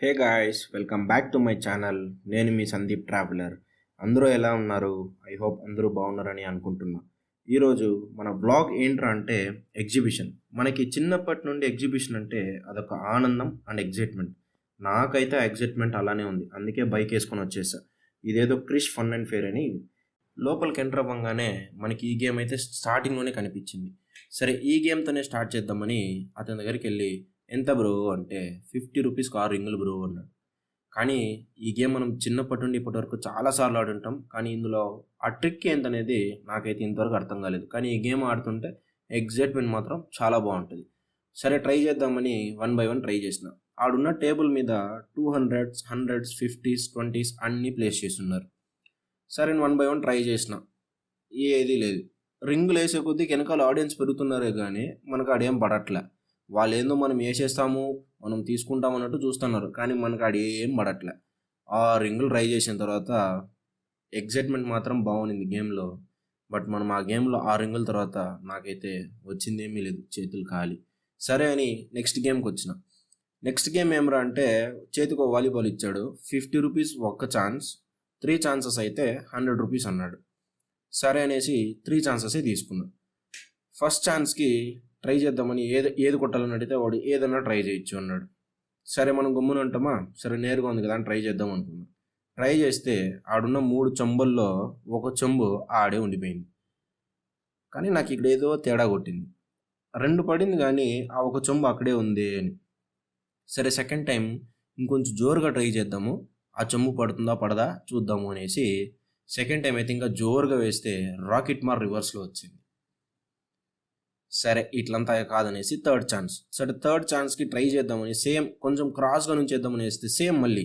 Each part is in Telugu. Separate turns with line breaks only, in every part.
Hey guys, welcome back to my channel. నేను మీ సందీప్ ట్రావెలర్. అందరూ ఎలా ఉన్నారు? ఐ హోప్ అందరూ బాగున్నారని అనుకుంటున్నా. ఈరోజు మన బ్లాగ్ ఏంట్రా అంటే ఎగ్జిబిషన్. మనకి చిన్నప్పటి నుండి ఎగ్జిబిషన్ అంటే అదొక ఆనందం అండ్ ఎగ్జైట్మెంట్. నాకైతే ఆ ఎగ్జైట్మెంట్ అలానే ఉంది, అందుకే బైక్ వేసుకొని వచ్చేసా. ఇదేదో క్రిష్ ఫన్ అండ్ ఫేర్ అని. లోపలికి ఎంటర్ అవ్వగానే మనకి ఈ గేమ్ అయితే స్టార్టింగ్లోనే కనిపించింది. సరే, ఈ గేమ్తోనే స్టార్ట్ చేద్దామని అతని దగ్గరికి వెళ్ళి, ఎంత బ్రో అంటే 50 రూపీస్కి 6 రింగులు బ్రో అన్నాడు. కానీ ఈ గేమ్ మనం చిన్నప్పటి నుండి ఇప్పటి వరకు చాలాసార్లు ఆడుంటాం, కానీ ఇందులో ఆ ట్రిక్ ఏంటనేది నాకైతే ఇంతవరకు అర్థం కాలేదు. కానీ ఈ గేమ్ ఆడుతుంటే ఎగ్జైట్మెంట్ మాత్రం చాలా బాగుంటుంది. సరే, ట్రై చేద్దామని 1 బై 1 ట్రై చేసిన. ఆడున్న టేబుల్ మీద 200s, 100s, 50s, 20s అన్నీ ప్లేస్ చేస్తున్నారు. సరే, నేను 1 బై 1 ట్రై చేసిన. ఏది లేదు. రింగులు వేసే కొద్దీ వెనకాల ఆడియన్స్ పెరుగుతున్నారే కానీ మనకు ఆడేం పడట్లే. వాళ్ళు ఏందో మనం వేసేస్తాము, మనం తీసుకుంటాం అన్నట్టు చూస్తున్నారు, కానీ మనకు ఆడ ఏం పడట్లే. ఆ రింగులు ట్రై చేసిన తర్వాత ఎగ్జైట్మెంట్ మాత్రం బాగుంది గేమ్లో. బట్ మనం ఆ గేమ్లో 6 రింగుల తర్వాత నాకైతే వచ్చింది ఏమీ లేదు, చేతులు ఖాళీ. సరే అని నెక్స్ట్ గేమ్కి వచ్చిన. నెక్స్ట్ గేమ్ ఏమరా అంటే చేతికి వాలీబాల్ ఇచ్చాడు. 50 రూపీస్ ఒక్క ఛాన్స్, 3 ఛాన్సెస్ అయితే 100 రూపీస్ అన్నాడు. సరే అనేసి 3 ఛాన్సెసే తీసుకున్నా. ఫస్ట్ ఛాన్స్కి ట్రై చేద్దామని ఏది కొట్టాలని అడిగితే వాడు ఏదన్నా ట్రై చేయొచ్చు అన్నాడు. సరే, మనం గమ్మున ఉంటామా, సరే నేరుగా ఉంది కదా అని ట్రై చేద్దాం అనుకున్నాం. ట్రై చేస్తే ఆడున్న 3 చెంబుల్లో ఒక చెంబు ఆడే ఉండిపోయింది. కానీ నాకు ఇక్కడ ఏదో తేడా కొట్టింది. 2 పడింది కానీ ఆ ఒక చెంబు అక్కడే ఉంది అని. సరే, సెకండ్ టైం ఇంకొంచెం జోరుగా ట్రై చేద్దాము, ఆ చెంబు పడుతుందా పడదా చూద్దాము అనేసి సెకండ్ టైం అయితే ఇంకా జోరుగా వేస్తే రాకెట్ మార్ రివర్స్లో వచ్చింది. సరే, ఇట్లంతా కాదనేసి థర్డ్ ఛాన్స్. సరే, థర్డ్ ఛాన్స్కి ట్రై చేద్దామని సేమ్ కొంచెం క్రాస్గా నుంచి చేద్దామని వేస్తే సేమ్ మళ్ళీ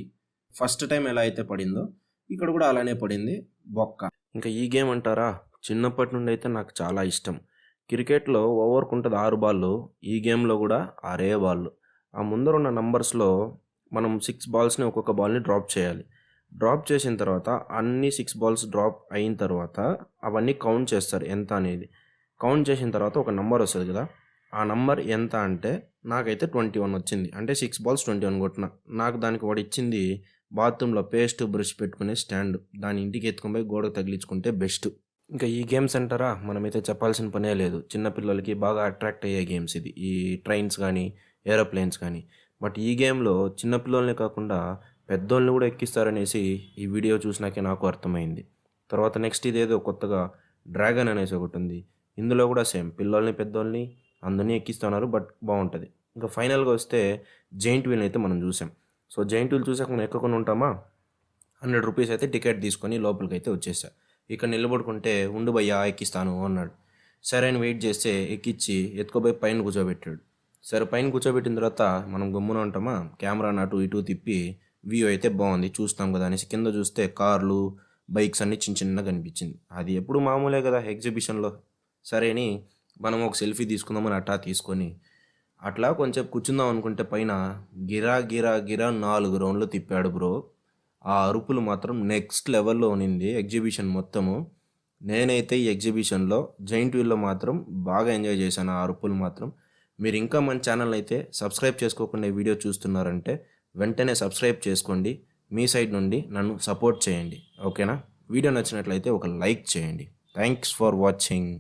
ఫస్ట్ టైం ఎలా అయితే పడిందో ఇక్కడ కూడా అలానే పడింది, బొక్క. ఇంకా ఈ గేమ్ అంటారా, చిన్నప్పటి నుండి అయితే నాకు చాలా ఇష్టం. క్రికెట్లో ఓవర్కు ఉంటుంది 6 బాళ్ళు, ఈ గేమ్లో కూడా 6 బాళ్ళు. ఆ ముందరున్న నంబర్స్లో మనం 6 బాల్స్ని ఒక్కొక్క బాల్ని డ్రాప్ చేయాలి. డ్రాప్ చేసిన తర్వాత అన్ని 6 బాల్స్ డ్రాప్ అయిన తర్వాత అవన్నీ కౌంట్ చేస్తారు ఎంత అనేది. కౌంట్ చేసిన తర్వాత ఒక నంబర్ వస్తుంది కదా, ఆ నంబర్ ఎంత అంటే నాకైతే 21 వచ్చింది. అంటే 6 బాల్స్ 21 కొట్టిన. నాకు దానికి వాడు ఇచ్చింది బాత్రూంలో పేస్ట్ బ్రష్ పెట్టుకునే స్టాండ్. దాని ఇంటికి ఎత్తుకొని పోయి గోడకు తగిలించుకుంటే బెస్ట్. ఇంకా ఈ గేమ్స్ అంటారా, మనమైతే చెప్పాల్సిన పనే లేదు. చిన్నపిల్లలకి బాగా అట్రాక్ట్ అయ్యే గేమ్స్ ఇది, ఈ ట్రైన్స్ కానీ ఏరోప్లేన్స్ కానీ. బట్ ఈ గేమ్లో చిన్నపిల్లల్ని కాకుండా పెద్దోళ్ళని కూడా ఎక్కిస్తారనేసి ఈ వీడియో చూసినాకే నాకు అర్థమైంది. తర్వాత నెక్స్ట్ ఇదేదో కొత్తగా డ్రాగన్ అనేసి ఒకటి ఉంది. ఇందులో కూడా సేమ్ పిల్లల్ని పెద్దోళ్ళని అందరినీ ఎక్కిస్తున్నారు, బట్ బాగుంటుంది. ఇంకా ఫైనల్గా వస్తే జైంట్ వీల్ అయితే మనం చూసాం. సో జైంట్ వీల్ చూసాక మనం ఎక్కకుండా ఉంటామా, 100 రూపీస్ అయితే టికెట్ తీసుకొని లోపలికి అయితే వచ్చేసా. ఇక్కడ నిలబడుకుంటే ఉండు భయ్యా ఎక్కిస్తాను అన్నాడు. సరే అని వెయిట్ చేస్తే ఎక్కించి ఎత్తుకోపోయి పైన కూర్చోబెట్టాడు. సరే, పైన కూర్చోబెట్టిన తర్వాత మనం గమ్మున ఉంటామా, కెమెరాని అటు ఇటు తిప్పి వ్యూ అయితే బాగుంది చూస్తాం కదా అనేసి కింద చూస్తే కార్లు బైక్స్ అన్నీ చిన్న చిన్నగా కనిపించింది. అది ఎప్పుడు మామూలే కదా ఎగ్జిబిషన్లో. సరే అని మనం ఒక సెల్ఫీ తీసుకుందామని అట్టా తీసుకొని అట్లా కొంచెం కూర్చుందాం అనుకుంటే పైన గిరా గిరా గిరా 4 రౌండ్లు తిప్పాడు బ్రో. ఆ అరుపులు మాత్రం నెక్స్ట్ లెవెల్లో ఉన్నింది ఎగ్జిబిషన్ మొత్తము. నేనైతే ఈ ఎగ్జిబిషన్లో జైంట్ వీల్లో మాత్రం బాగా ఎంజాయ్ చేశాను. ఆ అరుపులు మాత్రం. మీరు ఇంకా మన ఛానల్ అయితే సబ్స్క్రైబ్ చేసుకోకుండా వీడియో చూస్తున్నారంటే వెంటనే సబ్స్క్రైబ్ చేసుకోండి. మీ సైడ్ నుండి నన్ను సపోర్ట్ చేయండి, ఓకేనా? వీడియో నచ్చినట్లయితే ఒక లైక్ చేయండి. Thanks for watching.